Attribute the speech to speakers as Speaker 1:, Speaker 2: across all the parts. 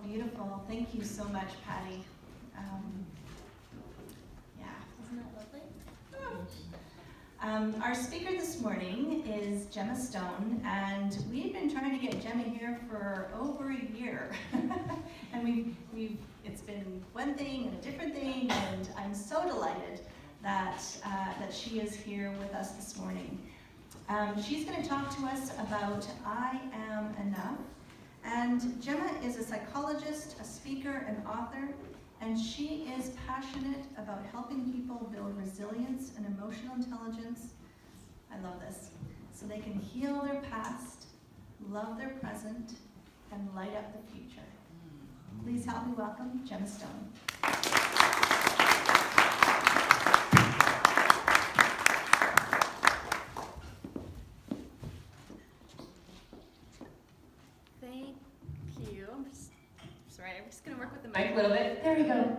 Speaker 1: beautiful. Thank you so much, Patty. Isn't that lovely? Our speaker this morning is Gemma Stone, and we've been trying to get Gemma here for over a year. And it's been one thing and a different thing, and I'm so delighted that she is here with us this morning. She's going to talk to us about I Am Enough. And Gemma is a psychologist, a speaker, and author, and she is passionate about helping people build resilience and emotional intelligence, I love this, so they can heal their past, love their present, and light up the future. Please help me welcome Gemma Stone.
Speaker 2: I'm just going to work with the mic a little bit. There we go.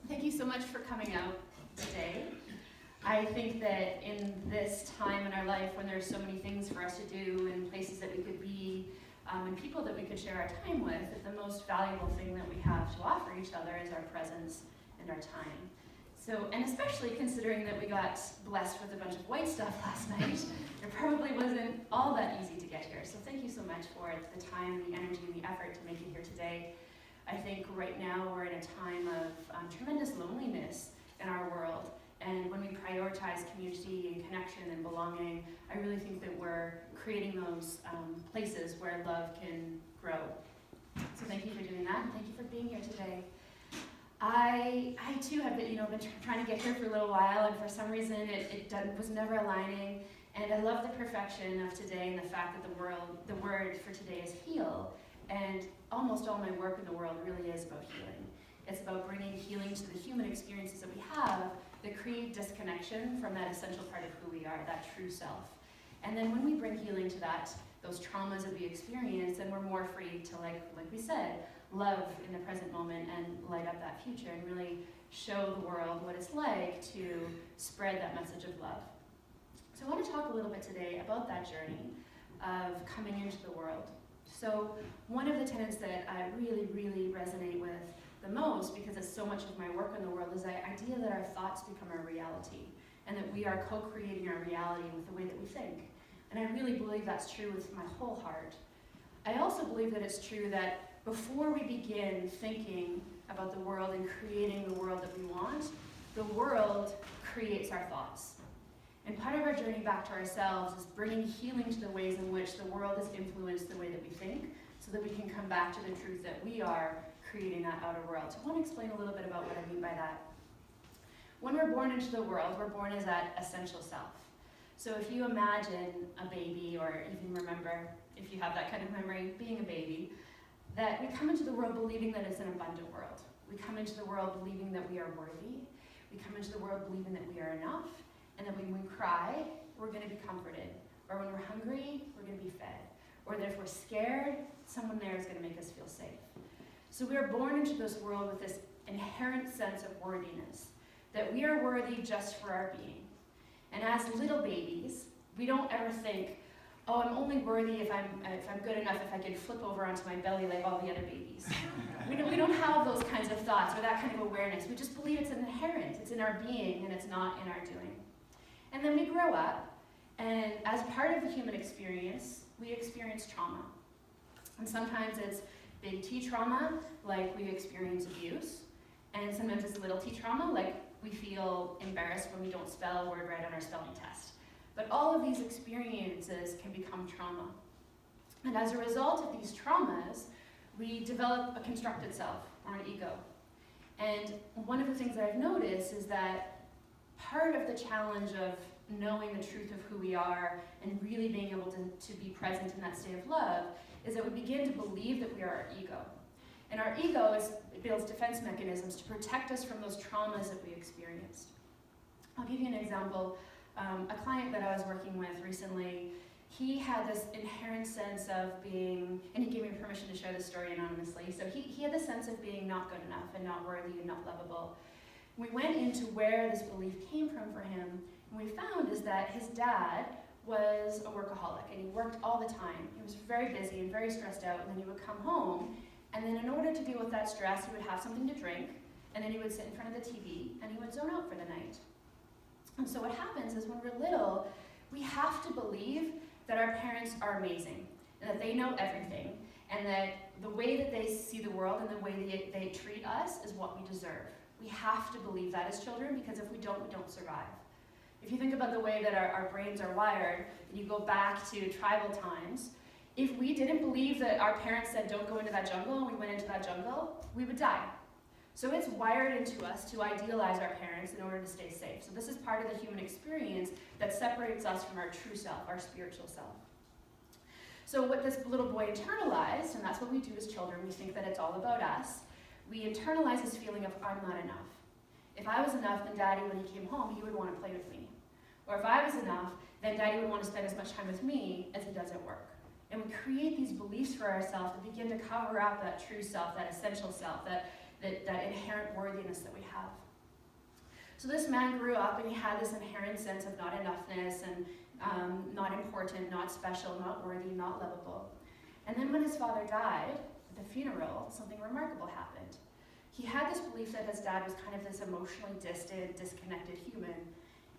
Speaker 2: Thank you so much for coming out today. I think that in this time in our life when there's so many things for us to do and places that we could be and people that we could share our time with, that the most valuable thing that we have to offer each other is our presence and our time. So, and especially considering that we got blessed with a bunch of white stuff last night, it probably wasn't all that easy to get here. So thank you so much for the time, the energy, and the effort to make it here today. I think right now we're in a time of tremendous loneliness in our world. And when we prioritize community and connection and belonging, I really think that we're creating those places where love can grow. So thank you for doing that, and thank you for being here today. I too have been trying to get here for a little while, and for some reason it was never aligning. And I love the perfection of today and the fact that the word for today is heal. And almost all my work in the world really is about healing. It's about bringing healing to the human experiences that we have that create disconnection from that essential part of who we are, that true self. And then when we bring healing to those traumas that we experience, then we're more free to, like we said, love in the present moment and light up that future and really show the world what it's like to spread that message of love. So I want to talk a little bit today about that journey of coming into the world. So one of the tenets that I really, really resonate with the most, because it's so much of my work in the world, is the idea that our thoughts become our reality and that we are co-creating our reality with the way that we think. And I really believe that's true with my whole heart. I also believe that it's true that before we begin thinking about the world and creating the world that we want, the world creates our thoughts. And part of our journey back to ourselves is bringing healing to the ways in which the world has influenced the way that we think, so that we can come back to the truth that we are creating that outer world. So I want to explain a little bit about what I mean by that. When we're born into the world, we're born as that essential self. So if you imagine a baby, or even remember, if you have that kind of memory, being a baby, that we come into the world believing that it's an abundant world. We come into the world believing that we are worthy. We come into the world believing that we are enough, and that when we cry, we're going to be comforted. Or when we're hungry, we're going to be fed. Or that if we're scared, someone there is going to make us feel safe. So we are born into this world with this inherent sense of worthiness, that we are worthy just for our being. And as little babies, we don't ever think, oh, I'm only worthy if I'm good enough if I can flip over onto my belly like all the other babies. We don't have those kinds of thoughts or that kind of awareness. We just believe it's inherent. It's in our being and it's not in our doing. And then we grow up, and as part of the human experience, we experience trauma. And sometimes it's big T trauma, like we experience abuse. And sometimes it's little t trauma, like we feel embarrassed when we don't spell a word right on our spelling test. But all of these experiences can become trauma. And as a result of these traumas, we develop a constructed self, or an ego. And one of the things that I've noticed is that part of the challenge of knowing the truth of who we are and really being able to be present in that state of love is that we begin to believe that we are our ego. And our ego builds defense mechanisms to protect us from those traumas that we experienced. I'll give you an example. A client that I was working with recently, he had this inherent sense of being, and he gave me permission to share this story anonymously, so he had this sense of being not good enough and not worthy and not lovable. We went into where this belief came from for him, and we found is that his dad was a workaholic, and he worked all the time. He was very busy and very stressed out, and then he would come home, And then in order to deal with that stress, he would have something to drink, and then he would sit in front of the TV, and he would zone out for the night. And so what happens is when we're little, we have to believe that our parents are amazing, and that they know everything, and that the way that they see the world and the way they treat us is what we deserve. We have to believe that as children, because if we don't survive. If you think about the way that our brains are wired, and you go back to tribal times, if we didn't believe that our parents said don't go into that jungle, and we went into that jungle, we would die. So it's wired into us to idealize our parents in order to stay safe. So this is part of the human experience that separates us from our true self, our spiritual self. So what this little boy internalized, and that's what we do as children, we think that it's all about us, we internalize this feeling of I'm not enough. If I was enough, then Daddy, when he came home, he would want to play with me. Or if I was enough, then Daddy would want to spend as much time with me as he does at work. And we create these beliefs for ourselves that begin to cover up that true self, that essential self, that inherent worthiness that we have. So this man grew up and he had this inherent sense of not enoughness and not important, not special, not worthy, not lovable. And then when his father died, at the funeral, something remarkable happened. He had this belief that his dad was kind of this emotionally distant, disconnected human.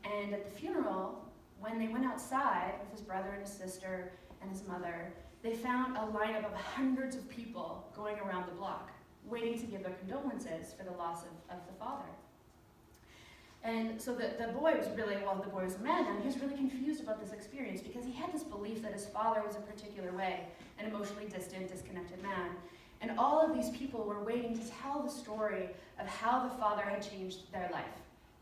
Speaker 2: And at the funeral, when they went outside with his brother and his sister and his mother, they found a lineup of hundreds of people going around the block, waiting to give their condolences for the loss of the father. And so the boy was really, well, the boy was a man, and he was really confused about this experience because he had this belief that his father was a particular way, an emotionally distant, disconnected man. And all of these people were waiting to tell the story of how the father had changed their life.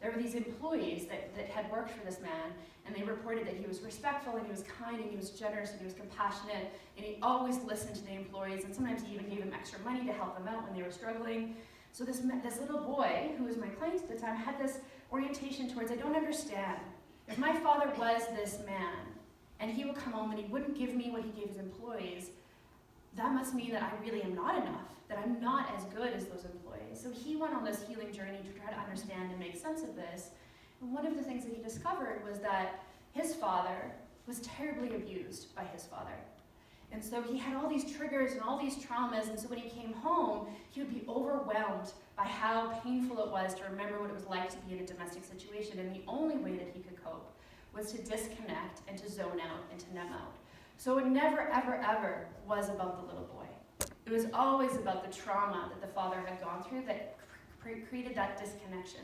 Speaker 2: There were these employees that had worked for this man, and they reported that he was respectful, and he was kind, and he was generous, and he was compassionate, and he always listened to the employees, and sometimes he even gave them extra money to help them out when they were struggling. So this little boy, who was my client at the time, had this orientation towards, I don't understand. If my father was this man, and he would come home and he wouldn't give me what he gave his employees, that must mean that I really am not enough, that I'm not as good as those employees. So he went on this healing journey to try to understand and make sense of this. And one of the things that he discovered was that his father was terribly abused by his father. And so he had all these triggers and all these traumas, and so when he came home, he would be overwhelmed by how painful it was to remember what it was like to be in a domestic situation, and the only way that he could cope was to disconnect and to zone out and to numb out. So it never, ever, ever was about the little boy. It was always about the trauma that the father had gone through that created that disconnection.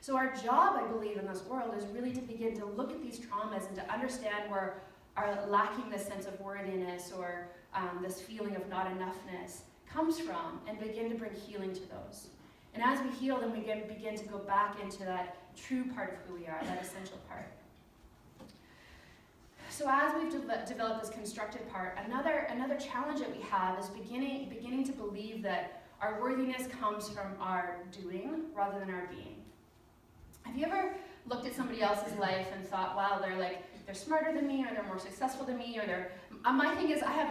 Speaker 2: So our job, I believe, in this world is really to begin to look at these traumas and to understand where our lacking this sense of worthiness or this feeling of not enoughness comes from, and begin to bring healing to those. And as we heal, then we begin to go back into that true part of who we are, that essential part. So as we've developed this constructed part, another challenge that we have is beginning to believe that our worthiness comes from our doing rather than our being. Have you ever looked at somebody else's life and thought, wow, they're smarter than me, or they're more successful than me, or they're, my thing is I have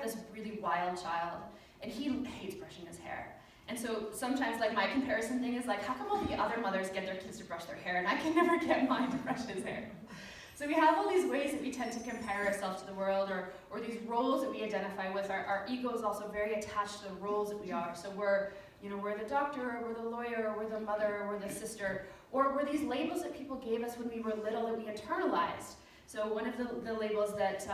Speaker 2: this really wild child, and he hates brushing his hair. And so sometimes my comparison thing is how come all the other mothers get their kids to brush their hair and I can never get mine to brush his hair? So we have all these ways that we tend to compare ourselves to the world, or these roles that we identify with. Our ego is also very attached to the roles that we are. So we're the doctor, or we're the lawyer, or we're the mother, or we're the sister, or we're these labels that people gave us when we were little that we internalized. So one of the labels that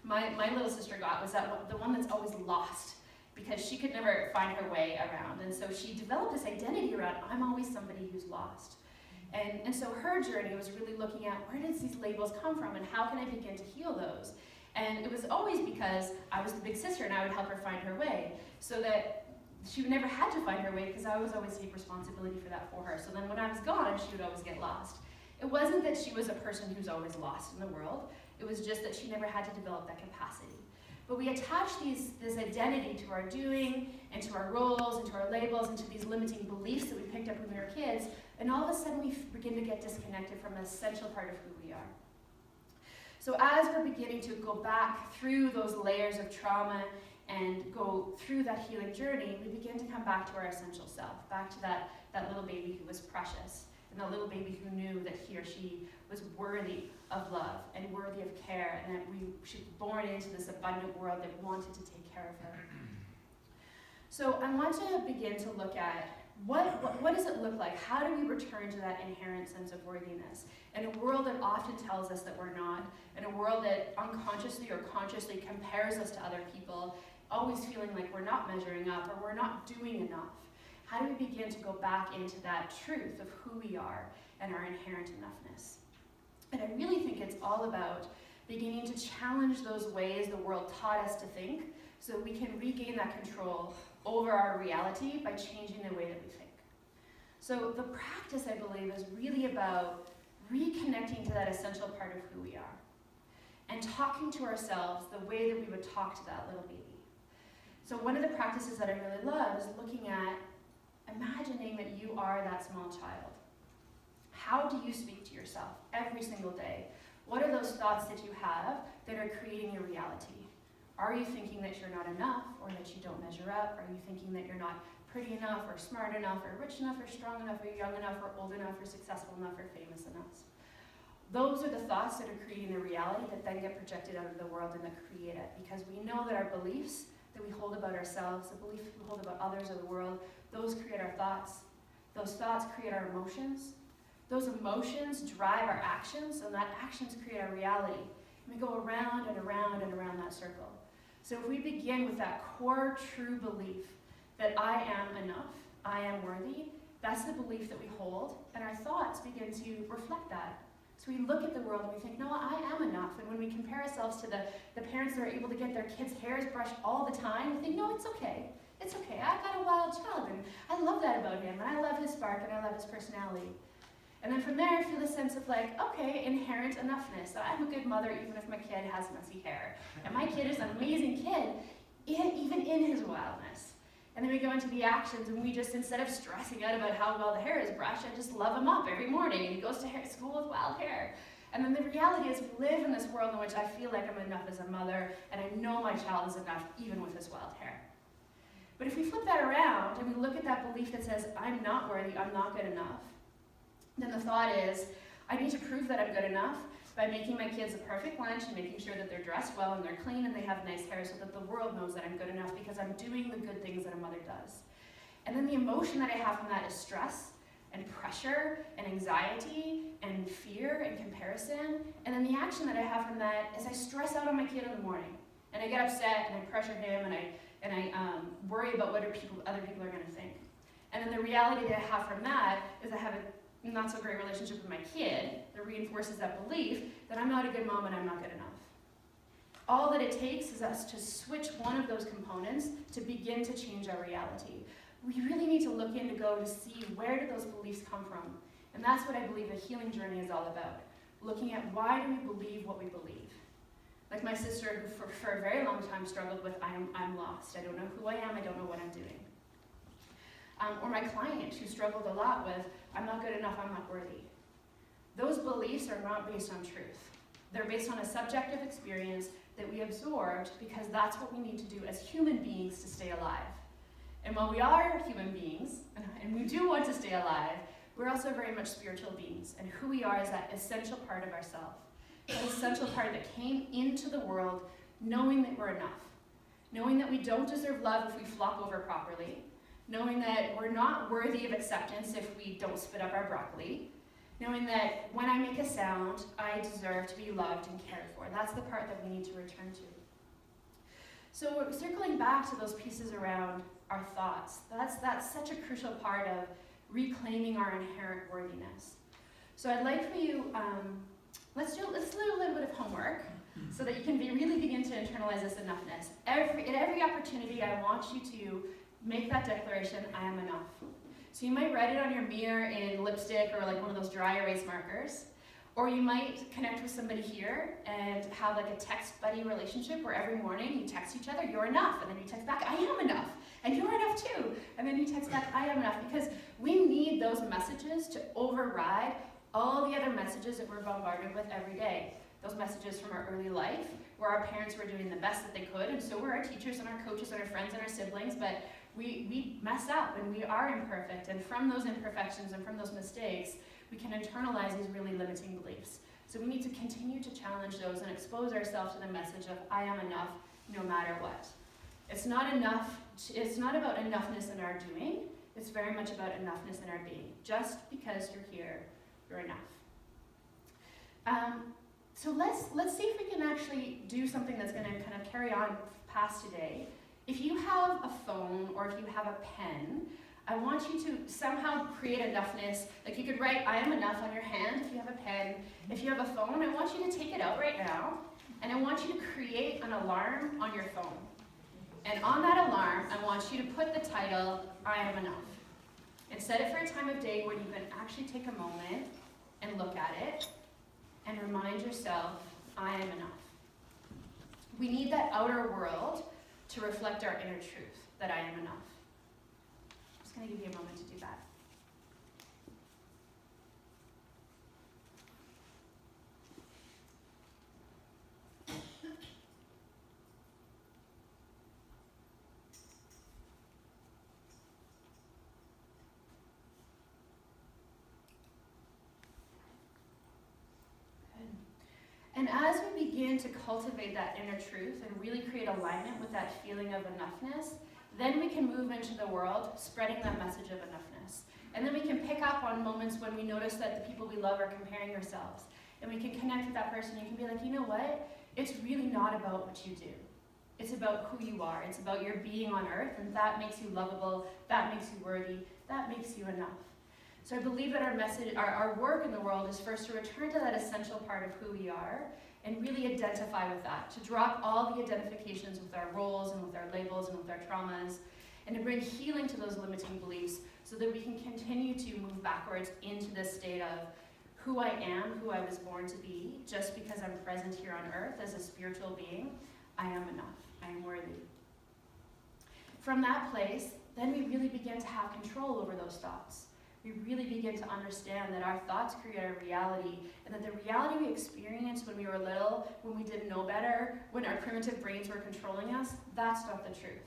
Speaker 2: my little sister got was the one that's always lost, because she could never find her way around. And so she developed this identity around, I'm always somebody who's lost. And so her journey was really looking at, where does these labels come from, and how can I begin to heal those? And it was always because I was the big sister and I would help her find her way, so that she never had to find her way, because I was always take responsibility for that for her. So then when I was gone, she would always get lost. It wasn't that she was a person who's always lost in the world. It was just that she never had to develop that capacity. But we attach this identity to our doing, and to our roles, and to our labels, and to these limiting beliefs that we picked up when we were kids, and all of a sudden we begin to get disconnected from an essential part of who we are. So as we're beginning to go back through those layers of trauma and go through that healing journey, we begin to come back to our essential self, back to that little baby who was precious, and that little baby who knew that he or she was worthy of love and worthy of care, and that she was born into this abundant world that wanted to take care of her. So I want to begin to look at what does it look like? How do we return to that inherent sense of worthiness? In a world that often tells us that we're not, in a world that unconsciously or consciously compares us to other people, always feeling like we're not measuring up or we're not doing enough. How do we begin to go back into that truth of who we are and our inherent enoughness? And I really think it's all about beginning to challenge those ways the world taught us to think so we can regain that control over our reality by changing the way that we think. So the practice, I believe, is really about reconnecting to that essential part of who we are and talking to ourselves the way that we would talk to that little baby. So one of the practices that I really love is looking at imagining that you are that small child. How do you speak to yourself every single day? What are those thoughts that you have that are creating your reality? Are you thinking that you're not enough or that you don't measure up? Are you thinking that you're not pretty enough or smart enough or rich enough or strong enough or young enough or old enough or successful enough or famous enough? Those are the thoughts that are creating the reality that then get projected out of the world and that create it. Because we know that our beliefs that we hold about ourselves, the beliefs we hold about others or the world, those create our thoughts. Those thoughts create our emotions. Those emotions drive our actions, and that actions create our reality. And we go around and around and around that circle. So if we begin with that core true belief that I am enough, I am worthy, that's the belief that we hold, and our thoughts begin to reflect that. So we look at the world and we think, no, I am enough. And when we compare ourselves to the parents that are able to get their kids' hairs brushed all the time, we think, no, it's okay. It's okay. I've got a wild child, and I love that about him, and I love his spark, and I love his personality. And then from there, I feel a sense of like, okay, inherent enoughness. I'm a good mother even if my kid has messy hair. And my kid is an amazing kid, even in his wildness. And then we go into the actions and we just, instead of stressing out about how well the hair is brushed, I just love him up every morning and he goes to school with wild hair. And then the reality is we live in this world in which I feel like I'm enough as a mother and I know my child is enough even with his wild hair. But if we flip that around and we look at that belief that says, I'm not worthy, I'm not good enough, then the thought is, I need to prove that I'm good enough by making my kids a perfect lunch and making sure that they're dressed well and they're clean and they have nice hair so that the world knows that I'm good enough because I'm doing the good things that a mother does. And then the emotion that I have from that is stress and pressure and anxiety and fear and comparison. And then the action that I have from that is I stress out on my kid in the morning and I get upset and I pressure him and I worry about what other people are going to think. And then the reality that I have from that is I have a not so great relationship with my kid that reinforces that belief that I'm not a good mom and I'm not good enough. All that it takes is us to switch one of those components to begin to change our reality. We really need to look in to go to see where do those beliefs come from. And that's what I believe the healing journey is all about. Looking at why do we believe what we believe. Like my sister who for a very long time struggled with I'm lost. I don't know who I am, I don't know what I'm doing. Or my client who struggled a lot with I'm not good enough, I'm not worthy. Those beliefs are not based on truth. They're based on a subjective experience that we absorbed because that's what we need to do as human beings to stay alive. And while we are human beings, and we do want to stay alive, we're also very much spiritual beings. And who we are is that essential part of ourselves. That essential part that came into the world knowing that we're enough. Knowing that we don't deserve love if we flop over properly. Knowing that we're not worthy of acceptance if we don't spit up our broccoli. Knowing that when I make a sound, I deserve to be loved and cared for. That's the part that we need to return to. So we're circling back to those pieces around our thoughts. That's such a crucial part of reclaiming our inherent worthiness. So I'd like for you, let's do a little bit of homework so that you can really begin to internalize this enoughness. At every opportunity, I want you to make that declaration, I am enough. So you might write it on your mirror in lipstick or like one of those dry erase markers. Or you might connect with somebody here and have like a text buddy relationship where every morning you text each other, you're enough. And then you text back, I am enough. And you're enough too. And then you text back, I am enough. Because we need those messages to override all the other messages that we're bombarded with every day. Those messages from our early life, where our parents were doing the best that they could, and so were our teachers and our coaches and our friends and our siblings, but we mess up and we are imperfect, and from those imperfections and from those mistakes, we can internalize these really limiting beliefs. So we need to continue to challenge those and expose ourselves to the message of I am enough no matter what. It's not about enoughness in our doing, it's very much about enoughness in our being. Just because you're here, you're enough. So let's see if we can actually do something that's going to kind of carry on past today. If you have a phone or if you have a pen, I want you to somehow create enoughness. Like you could write I am enough on your hand if you have a pen. If you have a phone, I want you to take it out right now, and I want you to create an alarm on your phone. And on that alarm, I want you to put the title, I am enough. And set it for a time of day when you can actually take a moment and look at it and remind yourself, I am enough. We need that outer world to reflect our inner truth, that I am enough. I'm just going to give you a moment to do that. And as we begin to cultivate that inner truth and really create alignment with that feeling of enoughness, then we can move into the world spreading that message of enoughness. And then we can pick up on moments when we notice that the people we love are comparing ourselves. And we can connect with that person. You can be like, you know what? It's really not about what you do. It's about who you are. It's about your being on earth, and that makes you lovable, that makes you worthy, that makes you enough. So I believe that our message, our work in the world is first to return to that essential part of who we are and really identify with that, to drop all the identifications with our roles and with our labels and with our traumas, and to bring healing to those limiting beliefs so that we can continue to move backwards into this state of who I am, who I was born to be, just because I'm present here on earth as a spiritual being. I am enough. I am worthy. From that place, then we really begin to have control over those thoughts. We really begin to understand that our thoughts create our reality, and that the reality we experienced when we were little, when we didn't know better, when our primitive brains were controlling us, that's not the truth.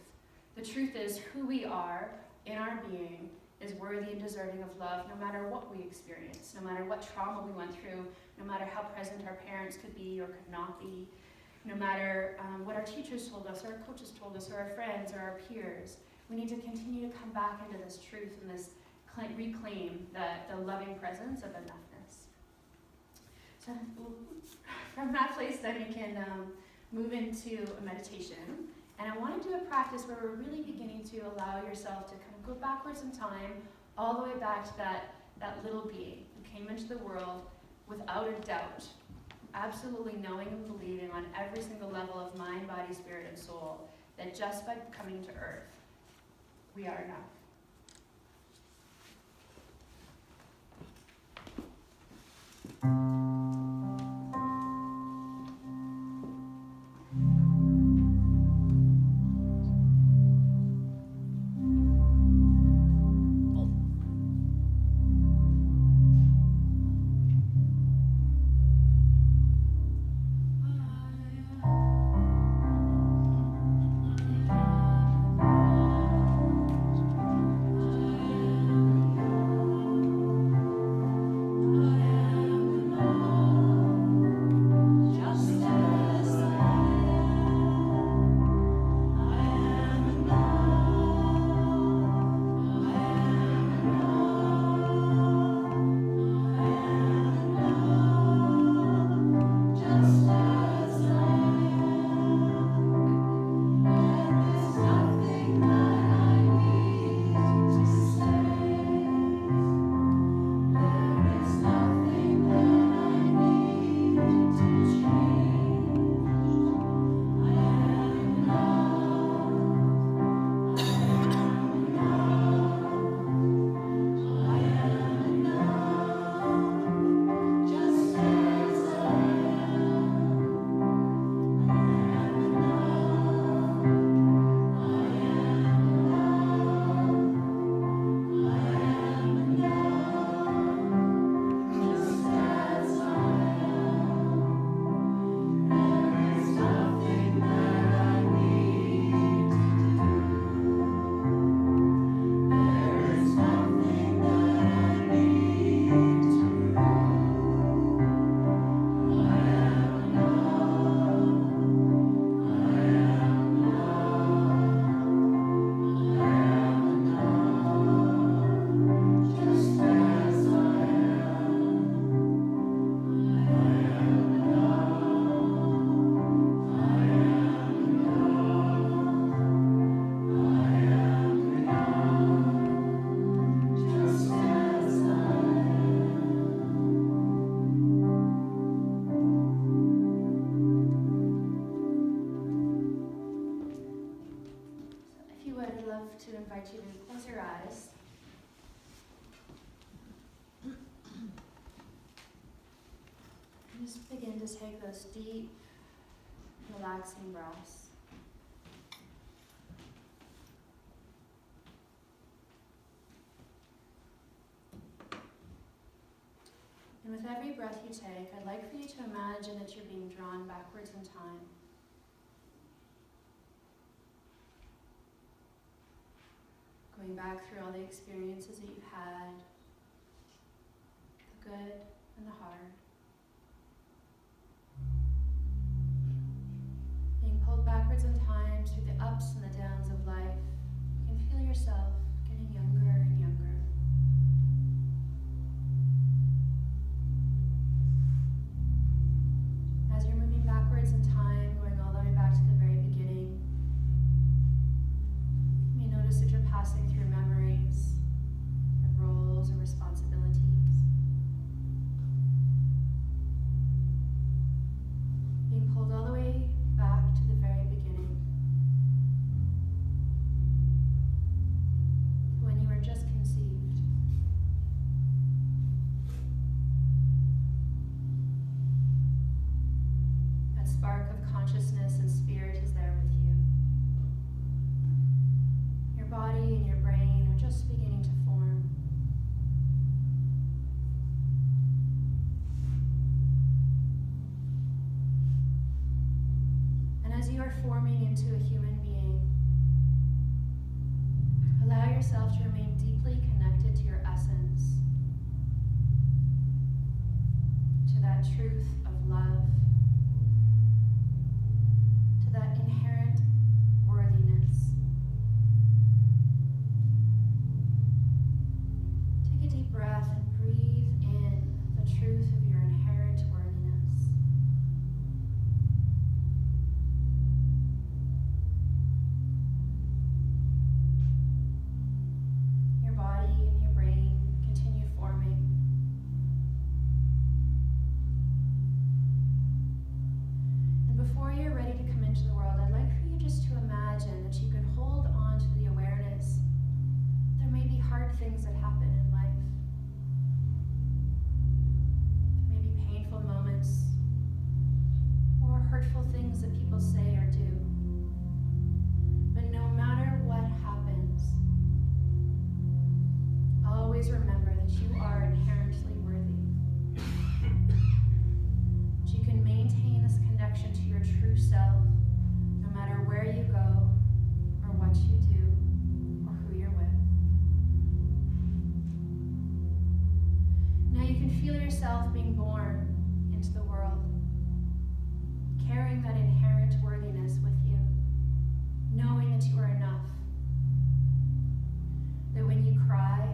Speaker 2: The truth is who we are in our being is worthy and deserving of love no matter what we experience, no matter what trauma we went through, no matter how present our parents could be or could not be, no matter what our teachers told us, or our coaches told us, or our friends, or our peers. We need to continue to come back into this truth and this reclaim the loving presence of enoughness. So from that place, then we can move into a meditation. And I want to do a practice where we're really beginning to allow yourself to kind of go backwards in time, all the way back to that little being who came into the world without a doubt, absolutely knowing and believing on every single level of mind, body, spirit, and soul, that just by coming to earth, we are enough. just begin to take those deep, relaxing breaths. And with every breath you take, I'd like for you to imagine that you're being drawn backwards in time. Going back through all the experiences that you've had, the good and the hard. Being pulled backwards in time through the ups and the downs of life, you can feel yourself getting younger and younger. As you're moving backwards in time, going all the way back to the very beginning, you may notice that you're passing through memories, or roles, or responsibilities. Being pulled all the way back to the very beginning, to when you were just conceived. That spark of consciousness and spirit is there with you. Your body and your brain are just beginning to form. And as you are forming into a human being, allow yourself to remain deeply connected to your essence, to that truth of love, to that inherent worthiness. Take a deep breath and breathe in the truth of your inherent worthiness. Your body and your brain continue forming. And before you're ready to come into the world, I'd like for you just to imagine that you can hold on to the awareness there may be hard things that happen in life. There may be painful moments or hurtful things that people say or do. But no matter what happens, always remember that you are inherently worthy. That you can maintain this connection to your true self no matter where you go or what you do or who you're with. Now you can feel yourself being born into the world, carrying that inherent worthiness with you, knowing that you are enough. That when you cry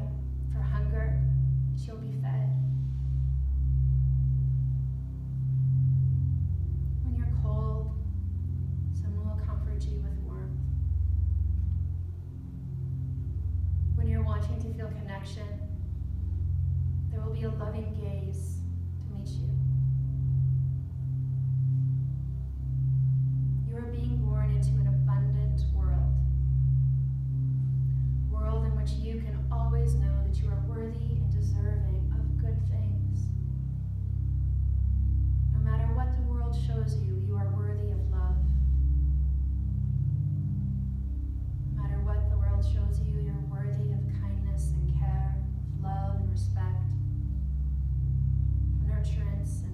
Speaker 2: for hunger, that you'll be fed. When you're cold, someone will comfort you with warmth. When you're wanting to feel connection, there will be a loving gaze to meet you. You are being born into an abundant world in which you can always know that you are worthy and deserving of good things. No matter what the world shows you, you are worthy of love. No matter what the world shows you, you're worthy of kindness and care, of love and respect, of nurturance and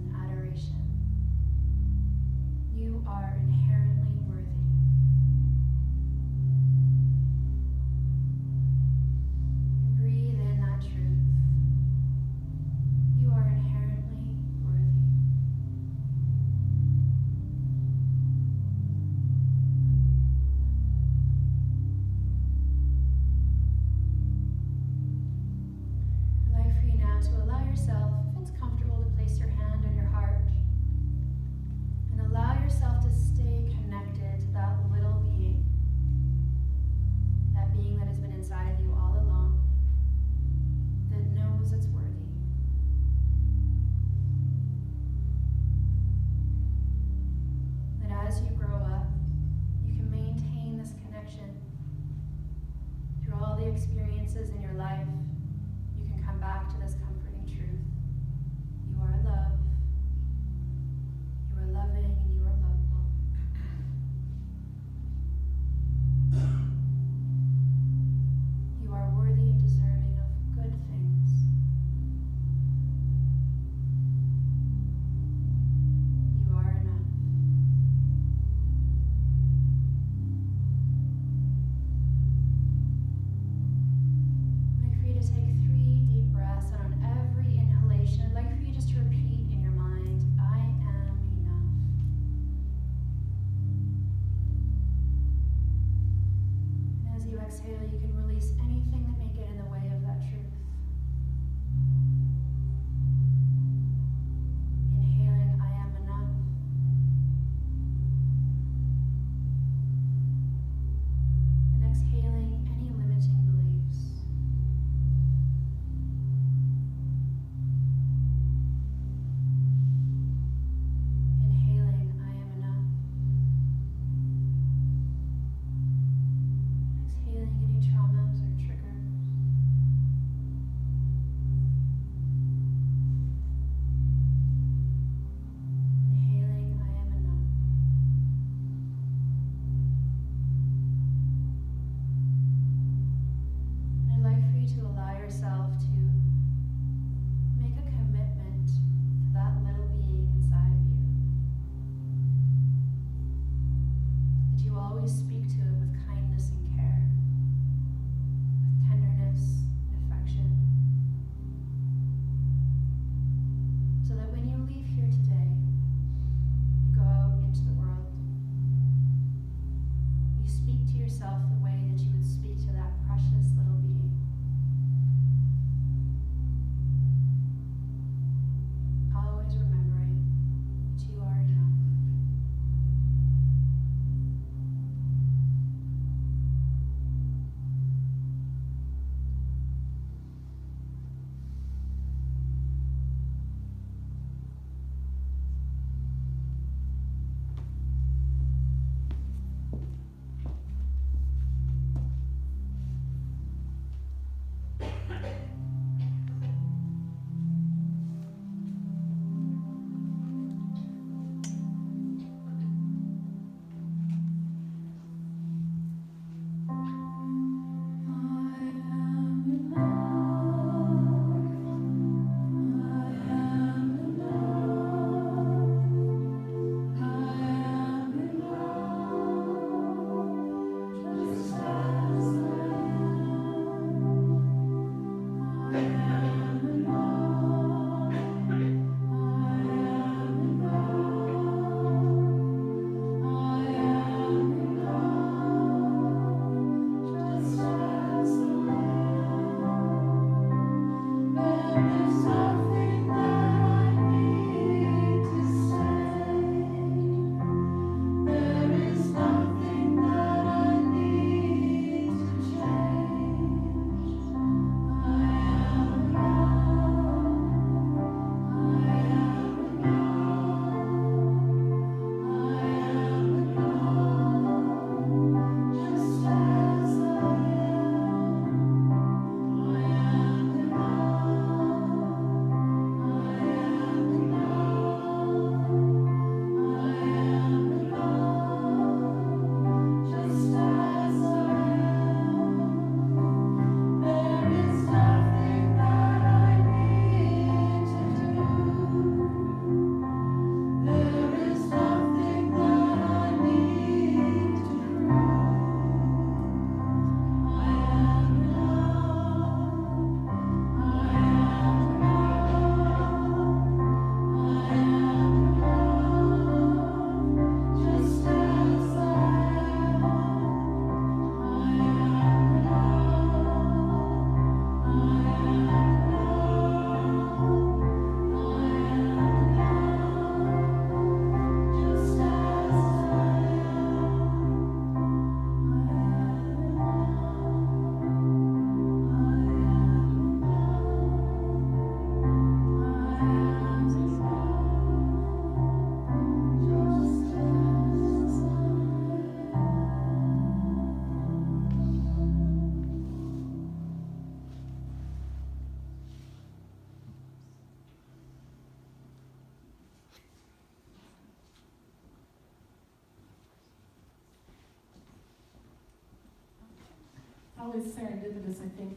Speaker 3: always serendipitous, I think,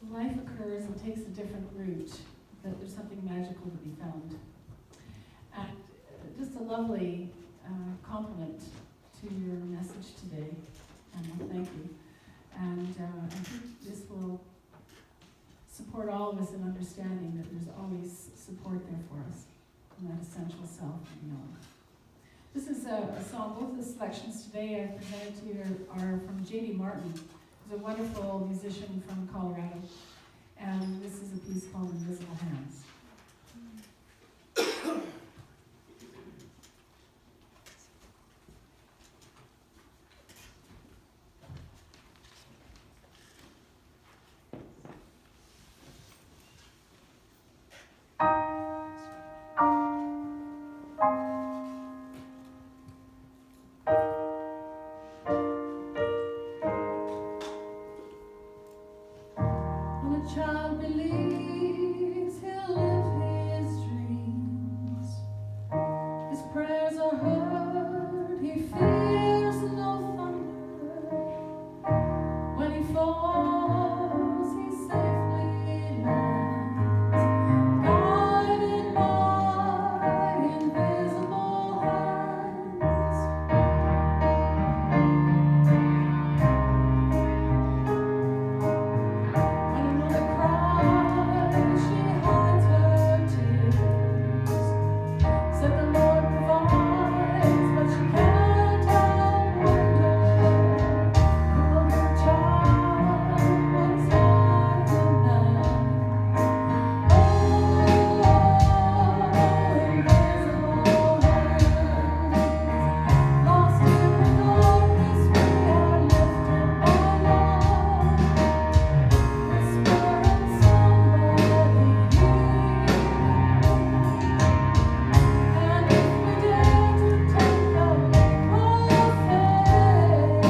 Speaker 3: when life occurs and takes a different route, that there's something magical to be found. And just a lovely compliment to your message today, Emma, thank you. And I think this will support all of us in understanding that there's always support there for us in that essential self and beyond. This is a song, both of the selections today I've presented to you are from J.D. Martin, who's a wonderful musician from Colorado. And this is a piece called Invisible Hands. When a child believes he'll live his dreams, his prayers are heard, he fears no thunder. When he falls, he safely lands, guided by invisible hands. When a mother cries, she hides her tears. Said the Lord provides, but she can't help wonder. Will her child once have a man? Invisible hands, lost in the darkness, we are lifted by love. Whispering somebody and if we dare to take the leap of faith,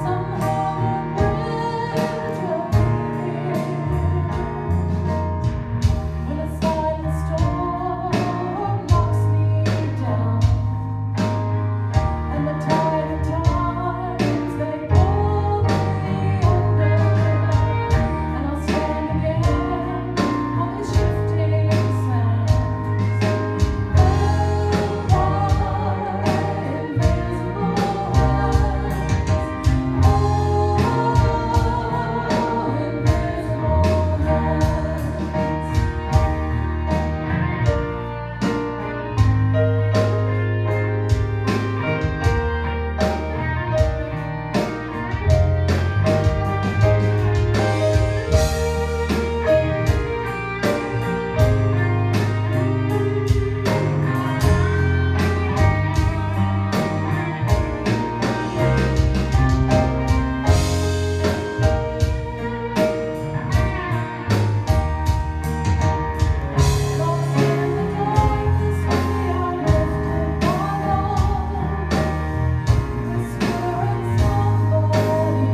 Speaker 3: somehow a bridge appears. When a silent storm knocks me down, and the tide of times they pull me under, and I'll stand again on the shifting sands, held by invisible lost in the darkness, we are lifted by love. Whispering somebody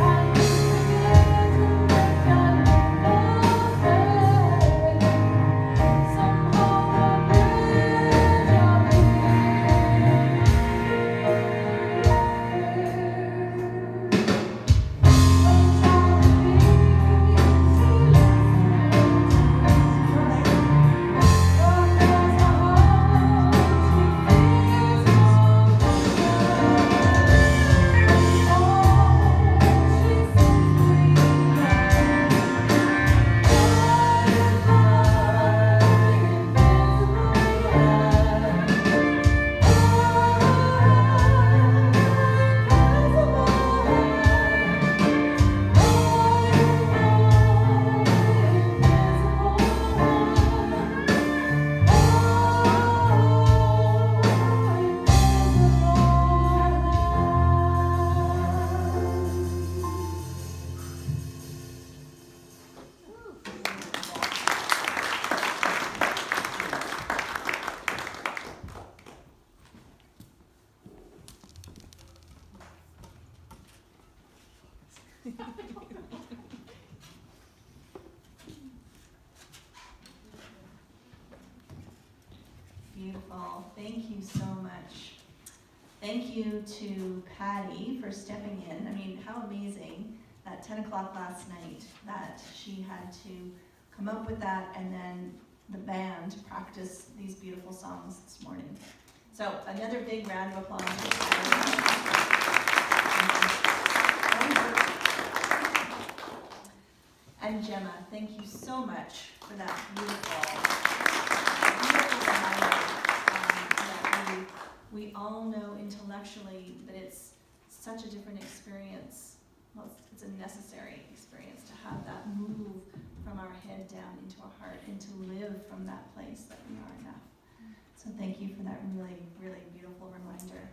Speaker 3: and if we dare to make that leap of faith, somehow a bridge appears. When a child believes he lives in his dreams, God knows the heart, he fears no thunder. When he falls, she safely lands, guided by invisible
Speaker 1: Beautiful. Thank you so much. Thank you to Patty for stepping in. I mean, how amazing at 10 o'clock last night that she had to come up with that and then the band practice these beautiful songs this morning. So another big round of applause for Patty. And Gemma, thank you so much for that beautiful reminder that we all know intellectually that it's such a different experience. Well, it's a necessary experience to have that move from our head down into our heart and to live from that place that we are enough. So thank you for that really, really beautiful reminder.